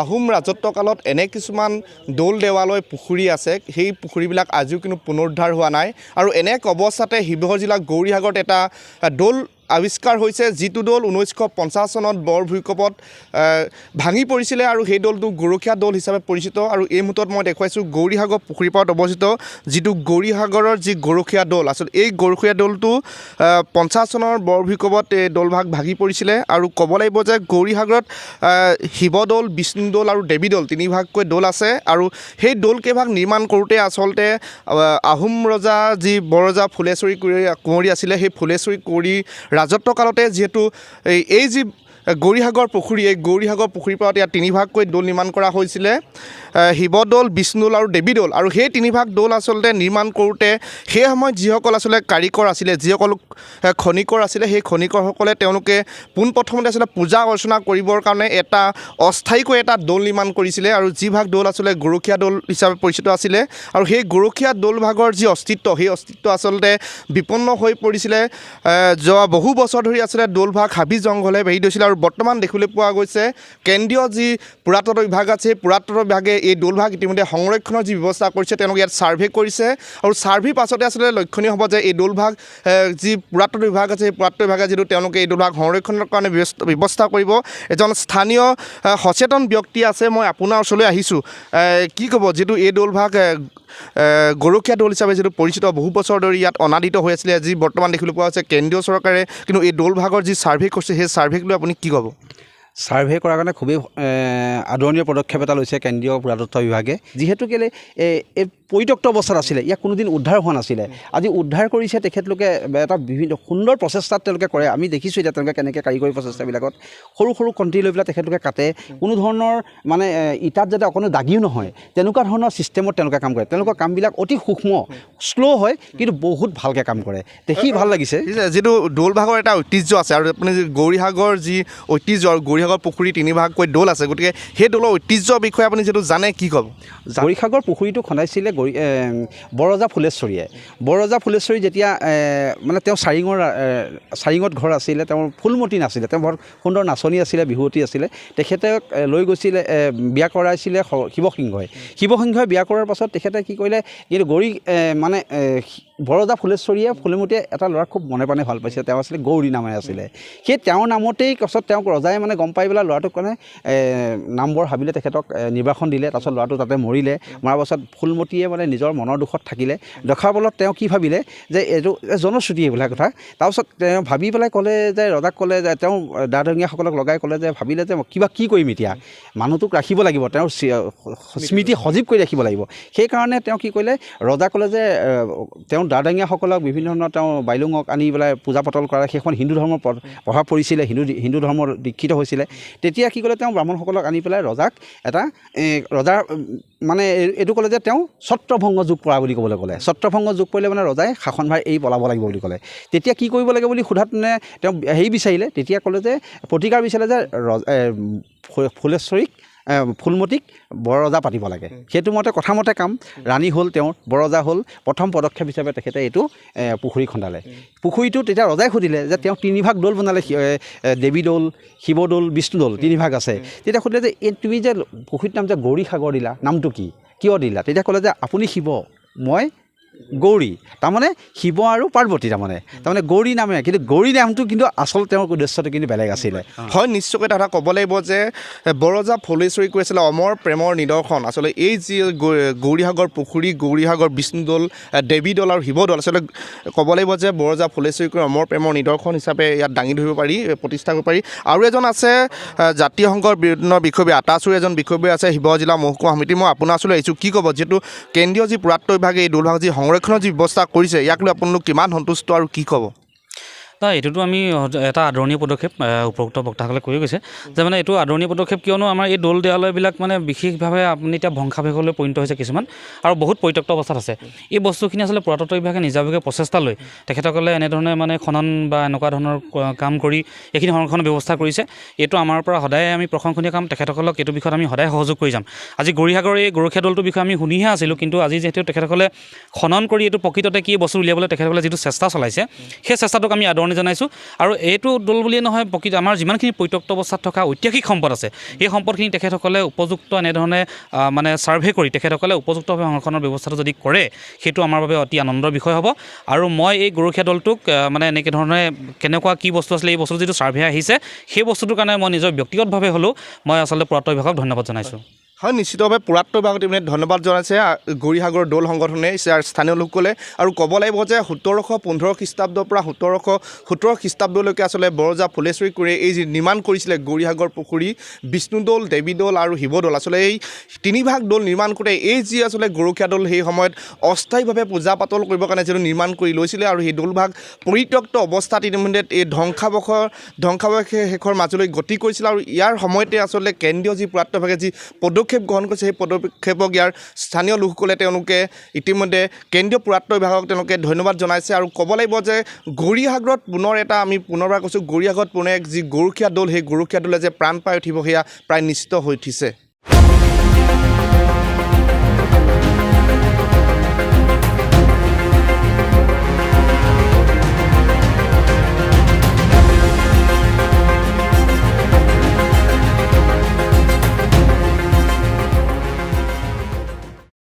আহোম ৰাজত্বকালত এনে কিছুমান দৌল দেৱালয় পুখুৰী আছে, সেই পুখুৰীবিলাক আজিও কিন্তু পুনৰুদ্ধাৰ হোৱা নাই। আৰু এনে এক অৱস্থাতে শিৱসাগৰ জিলাৰ গৌৰীসাগৰত এটা দৌল আৱিষ্কাৰ হৈছে, যিটো দৌল 1950 চনত বৰ ভূঁইকঁপত ভাঙি পৰিছিলে আৰু সেই দৌলটো গৰখীয়া দৌল হিচাপে পৰিচিত। আৰু এই মুহূৰ্তত মই দেখুৱাইছোঁ গৌৰীসাগৰ পুখুৰী পাৰত অৱস্থিত যিটো গৌৰীসাগৰৰ যি গৰখীয়া দৌল। আচলতে এই গৰখীয়া দৌলটো 50 চনৰ বৰ ভূঁইকঁপত এই দৌলভাগ ভাগি পৰিছিলে। আৰু ক'ব লাগিব যে গৌৰীসাগৰত শিৱদৌল, বিষ্ণুদৌল আৰু দেৱীদৌল তিনিভাগকৈ দৌল আছে। আৰু সেই দৌলকেইভাগ নিৰ্মাণ কৰোঁতে আচলতে আহোম ৰজা যি বৰৰজা ফুলেশ্বৰী কুঁৱৰী আছিলে, সেই ফুলেশ্বৰী কুঁৱৰী ৰাজত্বকালতে যিহেতু এই যি গৌৰীসাগৰ পুখুৰী, এই গৌৰীসাগৰ পুখুৰীৰ পৰা ইয়াত তিনিভাগকৈ দৌল নিৰ্মাণ কৰা হৈছিলে, শিৱদৌল, বিষ্ণুদৌল আৰু দেৱীদৌল। আৰু সেই তিনিভাগ দৌল আচলতে নিৰ্মাণ কৰোঁতে সেই সময়ত যিসকল আচলতে কাৰিকৰ আছিলে, যিসকল খনিকৰ আছিলে, সেই খনিকৰসকলে তেওঁলোকে পোনপ্ৰথমতে আচলতে পূজা অৰ্চনা কৰিবৰ কাৰণে এটা অস্থায়ীকৈ এটা দৌল নিৰ্মাণ কৰিছিলে। আৰু যিভাগ দৌল আচলতে গৰখীয়া দৌল হিচাপে পৰিচিত আছিলে। আৰু সেই গৰখীয়া দৌলভাগৰ যি অস্তিত্ব, সেই অস্তিত্ব আচলতে বিপন্ন হৈ পৰিছিলে। যোৱা বহু বছৰ ধৰি আচলতে দৌলভাগ হাবি জংঘলে ভেৰি ধৰিছিলে। আৰু বৰ্তমান দেখিবলৈ পোৱা গৈছে কেন্দ্ৰীয় যি পুৰাতত্ব বিভাগ আছে, সেই পুৰাতত্ব বিভাগে এই দৌলভাগ ইতিমধ্যে সংৰক্ষণৰ যি ব্যৱস্থা কৰিছে, তেওঁলোকে ইয়াত ছাৰ্ভে কৰিছে। আৰু ছাৰ্ভেৰ পাছতে আচলতে লক্ষণীয় হ'ব যে এই দৌলভাগ যি পুৰাতত্ব বিভাগ আছে, সেই পুৰাতত্ব বিভাগে যিটো তেওঁলোকে এই দৌলভাগ সংৰক্ষণৰ কাৰণে ব্যৱস্থা কৰিব। এজন স্থানীয় সচেতন ব্যক্তি আছে, মই আপোনাৰ ওচৰলৈ আহিছোঁ। কি ক'ব, যিটো এই দৌলভাগ গৰখীয়া দৌল হিচাপে যিটো পৰিচিত, বহু বছৰ ধৰি ইয়াত অনাদিত হৈ আছিলে, যি বৰ্তমান দেখিবলৈ পোৱা হৈছে কেন্দ্ৰীয় চৰকাৰে কিন্তু এই দৌলভাগৰ যি ছাৰ্ভে কৰিছে, সেই ছাৰ্ভেক লৈ আপুনি কি ক'ব? ছাৰ্ভে কৰাৰ কাৰণে খুবেই আদৰণীয় পদক্ষেপ এটা লৈছে কেন্দ্ৰীয় পুৰাতত্ব বিভাগে। যিহেতু কেলৈ এই পৰিত্যক্ত অৱস্থাত আছিলে, ইয়াক কোনোদিন উদ্ধাৰ হোৱা নাছিলে, আজি উদ্ধাৰ কৰিছে তেখেতলোকে। এটা বিভিন্ন সুন্দৰ প্ৰচেষ্টাত তেওঁলোকে কৰে। আমি দেখিছোঁ এতিয়া তেওঁলোকে কেনেকৈ কাৰিকৰী প্ৰচেষ্টাবিলাকত সৰু সৰু কণ্টি লৈ পেলাই তেখেতলোকে কাটে, কোনো ধৰণৰ মানে ইটাত যাতে অকণো দাগিও নহয়, তেনেকুৱা ধৰণৰ ছিষ্টেমত তেওঁলোকে কাম কৰে। তেওঁলোকৰ কামবিলাক অতি সূক্ষ্ম, শ্ল' হয়, কিন্তু বহুত ভালকৈ কাম কৰে, দেখি ভাল লাগিছে। যিটো দৌলভাগৰ এটা ঐতিহ্য আছে, আৰু আপুনি গৌৰীসাগৰ যি ঐতিহ্য, আৰু গৌৰীসাগৰ পুখুৰী তিনিভাগকৈ দৌল আছে, গতিকে সেই দৌলৰ ঐতিহ্যৰ বিষয়ে আপুনি যিটো জানে, কি ক'ব? গৌৰীসাগৰ পুখুৰীটো খন্দাইছিলে বৰৰজা ফুলেশ্বৰীয়ে। বৰৰজা ফুলেশ্বৰী যেতিয়া মানে তেওঁ চাৰিঙত ঘৰ আছিলে, তেওঁৰ ফুলমতি নাছিলে, তেওঁ বৰ সুন্দৰ নাচনী আছিলে, বিহুৱতী আছিলে। তেখেতে লৈ গৈছিলে, বিয়া কৰাইছিলে শিৱসিংহই। শিৱসিংহই বিয়া কৰাৰ পাছত তেখেতে কি কৰিলে, কিন্তু মানে বৰৰজা ফুলেশ্বৰীয়ে ফুলমতীয়ে এটা ল'ৰাক খুব মনে প্ৰাণে ভাল পাইছিলে, তেওঁ আছিলে গৌৰী নামেৰে আছিলে। সেই তেওঁৰ নামতেই পাছত তেওঁক ৰজাই মানে গম পাই পেলাই ল'ৰাটোক মানে নামবৰ হাবিলে তেখেতক নিৰ্বাসন দিলে। তাৰপিছত ল'ৰাটো তাতে মৰিলে। মৰাৰ পাছত ফুলমতীয়ে মানে নিজৰ মনৰ দুখত থাকিলে। দেখাৰ ফলত তেওঁ কি ভাবিলে যে এইটো জনশ্ৰুতি এইবিলাক কথা। তাৰপিছত তেওঁ ভাবি পেলাই ক'লে যে, ৰজাক ক'লে যে, তেওঁ দাদঙীয়াসকলক লগাই ক'লে যে, ভাবিলে যে কিবা কি কৰিম এতিয়া, মানুহটোক ৰাখিব লাগিব, তেওঁৰ স্মৃতি সজীৱ কৰি ৰাখিব লাগিব। সেইকাৰণে তেওঁ কি কৰিলে, ৰজা ক'লে যে তেওঁ দাদঙীয়াসকলক বিভিন্ন ধৰণৰ তেওঁ বাইলুঙক আনি পেলাই পূজা পাতল কৰা, সেইখন হিন্দু ধৰ্মৰ প্ৰভাৱ পৰিছিলে, হিন্দু ধৰ্মৰ দীক্ষিত হৈছিলে। তেতিয়া কি ক'লে, তেওঁ ব্ৰাহ্মণসকলক আনি পেলাই ৰজাক এটা ৰজাৰ মানে এইটো ক'লে যে তেওঁ ছত্ৰভংগ যোগ কৰা বুলি ক'বলৈ ক'লে। ছত্ৰভংগ যোগ কৰিলে মানে ৰজাই শাসনভাৰ এৰি পলাব লাগিব বুলি ক'লে। তেতিয়া কি কৰিব লাগে বুলি সোধাত মানে তেওঁ হেৰি বিচাৰিলে। তেতিয়া ক'লে যে প্ৰতিকাৰ বিচাৰিলে যে ফুলেশ্বৰীক ফুলমতীক বৰৰজা পাতিব লাগে। সেইটো মতে কথামতে কাম ৰাণী হ'ল, তেওঁৰ বৰৰজা হ'ল। প্ৰথম পদক্ষেপ হিচাপে তেখেতে এইটো পুখুৰী খন্দালে। পুখুৰীটো তেতিয়া ৰজাই সুধিলে যে তেওঁ তিনিভাগ দৌল বনালে, দেৱীদৌল, শিৱদৌল, বিষ্ণুদৌল তিনিভাগ আছে। তেতিয়া সুধিলে যে তুমি যে পুখুৰীটোৰ নাম যে গৌৰীসাগৰ দিলা, নামটো কি, কিয় দিলা? তেতিয়া ক'লে যে আপুনি শিৱ, মই গৌৰী, তাৰমানে শিৱ আৰু পাৰ্বতী, তাৰমানে গৌৰী নামে, কিন্তু গৌৰী নামটো কিন্তু আচল তেওঁৰ উদ্দেশ্যটো কিন্তু বেলেগ আছিলে। হয়, নিশ্চয়কৈ এটা ক'ব লাগিব যে বৰৰজা ফুলেশ্বৰী কৈছিলে অমৰ প্ৰেমৰ নিদৰ্শন। আচলতে এই যি গৌৰীসাগৰ পুখুৰী, গৌৰীসাগৰ, বিষ্ণুদৌল, দেৱীদৌল আৰু শিৱদৌল, আচলতে ক'ব লাগিব যে বৰৰজা ফুলেশ্বৰী অমৰ প্ৰেমৰ নিদৰ্শন হিচাপে ইয়াত দাঙি ধৰিব পাৰি, প্ৰতিষ্ঠা কৰিব পাৰি। আৰু এজন আছে জাতীয় সংঘৰ বিৰুদ্ধৰ বিষয়ববীয়া, আটাচুৰ এজন বিষয়ববীয়া আছে শিৱসাগৰ জিলা মহকুমা সমিতি। মই আপোনাৰ ওচৰলৈ আহিছোঁ, কি ক'ব, যিহেতু কেন্দ্ৰীয় যি পুৰাতত্ব বিভাগে এই দৌলভাগ যি সংৰক্ষণৰ যি ব্যৱস্থা কৰিছে, ইয়াক লৈ আপোনালোক কিমান সন্তুষ্ট আৰু কি ক'ব? এইটোতো আমি এটা আদৰণীয় পদক্ষেপ উপৰোক্ত বক্তাসকলে কৈ গৈছে যে মানে এইটো আদৰণীয় পদক্ষেপ, কিয়নো আমাৰ এই দৌল দেৱালয়বিলাক মানে বিশেষভাৱে আপুনি এতিয়া ধ্বংসাৱশেষলৈ পৰিণত হৈছে কিছুমান, আৰু বহুত পৰিত্যক্ত অৱস্থাত আছে। এই বস্তুখিনি আচলতে পুৰাতত্ব বিভাগে নিজাভাৱে প্ৰচেষ্টা লৈ তেখেতসকলে এনেধৰণে মানে খনন বা এনেকুৱা ধৰণৰ কাম কৰি এইখিনি সংৰক্ষণৰ ব্যৱস্থা কৰিছে। এইটো আমাৰ পৰা সদায় আমি প্ৰশংসনীয় কাম। তেখেতসকলক এইটো বিষয়ত আমি সদায় সহযোগ কৰি যাম। আজি গৌৰীসাগৰ এই গৰখীয়া দৌলটোৰ বিষয়ে আমি শুনিহে আছিলোঁ, কিন্তু আজি যিহেতু তেখেতসকলে খনন কৰি এইটো প্ৰকৃততে কি বস্তু উলিয়াবলৈ তেখেতসকলে যিটো চেষ্টা চলাইছে, সেই চেষ্টাটোক আমি আদৰণি জনাইছোঁ আৰু এইটো দৌল বুলিয়ে নহয় প্ৰকৃত আমাৰ যিমানখিনি পৰিত্যক্ত অৱস্থাত থকা ঐতিহাসিক সম্পদ আছে এই সম্পদখিনি তেখেতসকলে উপযুক্ত এনেধৰণে মানে ছাৰ্ভে কৰি তেখেতসকলে উপযুক্তভাৱে সংৰক্ষণৰ ব্যৱস্থাটো যদি কৰে সেইটো আমাৰ বাবে অতি আনন্দৰ বিষয় হ'ব আৰু মই এই গৰখীয়া দৌলটোক মানে এনেকৈ ধৰণে কেনেকুৱা কি বস্তু আছিলে এই বস্তুটো যিটো ছাৰ্ভে আহিছে সেই বস্তুটোৰ কাৰণে মই নিজৰ ব্যক্তিগতভাৱে হ'লেও মই আচলতে পুৰাতত্ত্ব বিভাগক ধন্যবাদ জনাইছোঁ হয় নিশ্চিতভাৱে পুৰাতত্ত্ব বিভাগত ইপিনে ধন্যবাদ জনাইছে গৌৰীসাগৰ দৌল সংগঠনে স্থানীয় লোকসকলে আৰু ক'ব লাগিব যে 1715 খ্ৰীষ্টাব্দৰ পৰা 1717 খ্ৰীষ্টাব্দলৈকে আচলতে বৰজা ফুলেশ্বৰী কোঁৱৰে এই যি নিৰ্মাণ কৰিছিলে গৌৰীসাগৰ পুখুৰী বিষ্ণুদৌল দেৱীদৌল আৰু শিৱদৌল আচলতে এই তিনিভাগ দৌল নিৰ্মাণ কৰোঁতে এই যি আচলতে গৰখীয়া দৌল সেই সময়ত অস্থায়ীভাৱে পূজা পাতল কৰিবৰ কাৰণে যিটো নিৰ্মাণ কৰি লৈছিলে আৰু সেই দৌলভাগ পৰিত্যক্ত অৱস্থাত ইতিমধ্যে এই ধ্বংসাৱশেষৰ মাজলৈ গতি কৰিছিল আৰু ইয়াৰ সময়তে আচলতে কেন্দ্ৰীয় যি পুৰাতত্ত্ব বিভাগে যি পদক্ষেপ গ্ৰহণ কৰিছে সেই পদক্ষেপক ইয়াৰ স্থানীয় লোকসকলে তেওঁলোকে ইতিমধ্যে কেন্দ্ৰীয় পুৰাতত্ত্ব বিভাগক তেওঁলোকে ধন্যবাদ জনাইছে আৰু ক'ব লাগিব যে গৌৰীসাগৰত পুনৰ এটা আমি পুনৰবাৰ কৈছোঁ গৌৰীসাগৰত পুনৰ যি গৰখীয়া দৌল সেই গৰখীয়া দৌলে যে প্ৰাণ পাই উঠিব সেয়া প্ৰায় নিশ্চিত হৈ উঠিছে